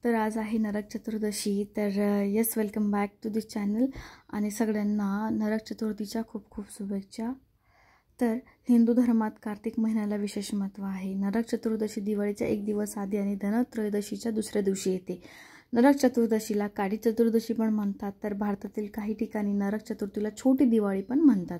तर आज आहे नरक चतुर्दशी। तर yes, welcome back to this channel आणि सगळ्यांना नरक चतुर्थीच्या खूप खूप शुभेच्छा। तर हिंदू धर्मात कार्तिक महिन्याला विशेष महत्त्व आहे। नरक चतुर्दशी दिवाळीच्या एक दिवस आधी आणि धनत्रयोदशीच्या दुसऱ्या दिवशी येते। नरक चतुर्दशीला काळी चतुर्दशी पण म्हणतात, तर भारतातील काही ठिकाणी नरक चतुर्थीला छोटी दिवाळी पण म्हणतात।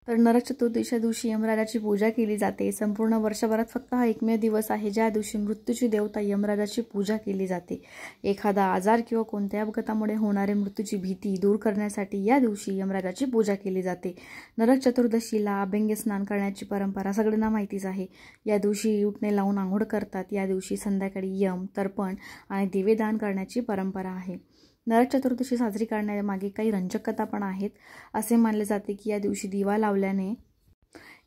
तर नरक चतुर्दशीच्या दिवशी यमराजाची पूजा केली जाते। संपूर्ण वर्षभरात फक्त हा एकमेव दिवस आहे ज्या दिवशी मृत्यूची देवता यमराजाची पूजा केली जाते। एखादा आजार किंवा कोणत्या अपघातामुळे होणारे मृत्यूची भीती दूर करण्यासाठी या दिवशी यमराजाची पूजा केली जाते। नरक चतुर्दशीला अभ्यंग स्नान करण्याची परंपरा सगळ्यांना माहितीच आहे। या दिवशी उटणे लावून आंघोळ करतात। या दिवशी संध्याकाळी यम, तर्पण आणि दिवेदान करण्याची परंपरा आहे। नरक चतुर्दशी साजरी करण्यामागे काही रंजक कथा पण आहेत। असे मानले जाते की या दिवशी दिवा लावल्याने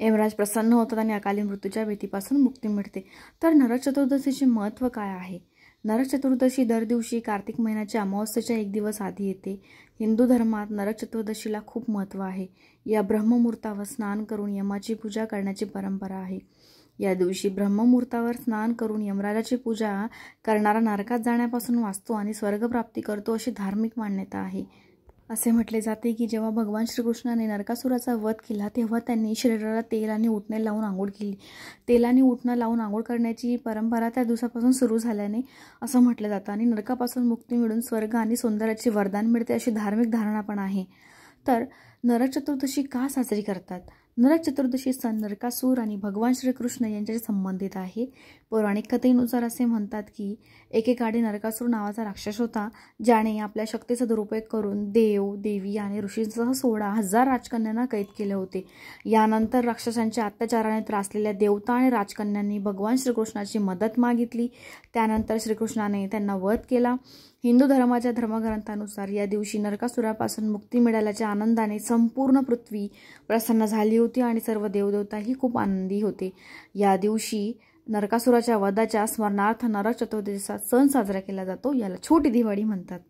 यमराज प्रसन्न होतात आणि अकाली मृत्यूच्या भीतीपासून मुक्ती मिळते। तर नरक चतुर्दशीचे महत्त्व काय आहे? नरक चतुर्दशी दर दिवशी कार्तिक महिन्याच्या अमावस्येच्या एक दिवस आधी येते। हिंदू धर्मात नरक चतुर्दशीला खूप महत्त्व आहे। या ब्रह्ममुहूर्तावर स्नान करून यमाची पूजा करण्याची परंपरा आहे। या दिवशी ब्रह्ममुहूर्तावर स्नान करून यमराजाची पूजा करणारा नरकात जाण्यापासून वाचतो आणि स्वर्गप्राप्ती करतो अशी धार्मिक मान्यता आहे। असे म्हटले जाते की जेव्हा भगवान श्रीकृष्णाने नरकासुराचा वध केला तेव्हा त्यांनी शरीराला तेल आणि उटणे लावून आंघोळ केली। तेल आणि उटणे लावून आंघोळ करण्याची परंपरा त्या दिवसापासून सुरू झाल्याने असं म्हटलं जातं आणि नरकापासून मुक्ती मिळून स्वर्ग आणि सौंदर्याचे वरदान मिळते अशी धार्मिक धारणा पण आहे। तर नरक चतुर्दशी का साजरी करतात? नरक चतुर्दशी सण नरकासूर आणि भगवान श्रीकृष्ण यांच्याशी संबंधित आहे। पौराणिक कथेनुसार असे म्हणतात की एकेकाळी नरकासूर नावाचा राक्षस होता, ज्याने आपल्या शक्तीचा दुरुपयोग करून देव, देवी आणि ऋषींसह 16,000 राजकन्यांना कैद केले होते। यानंतर राक्षसांच्या अत्याचाराने त्रासलेल्या देवता आणि राजकन्यांनी भगवान श्रीकृष्णाची मदत मागितली। त्यानंतर श्रीकृष्णाने त्यांना वध केला। हिंदू धर्माच्या धर्मग्रंथानुसार या दिवशी नरकासुरापासून मुक्ती मिळाल्याच्या आनंदाने संपूर्ण पृथ्वी प्रसन्न झाली होती आणि सर्व देवदेवताही खूप आनंदी होते। या दिवशी नरकासुराच्या वधाच्या स्मरणार्थ नरक चतुर्दशीचा सण साजरा केला जातो। याला छोटी दिवाळी म्हणतात।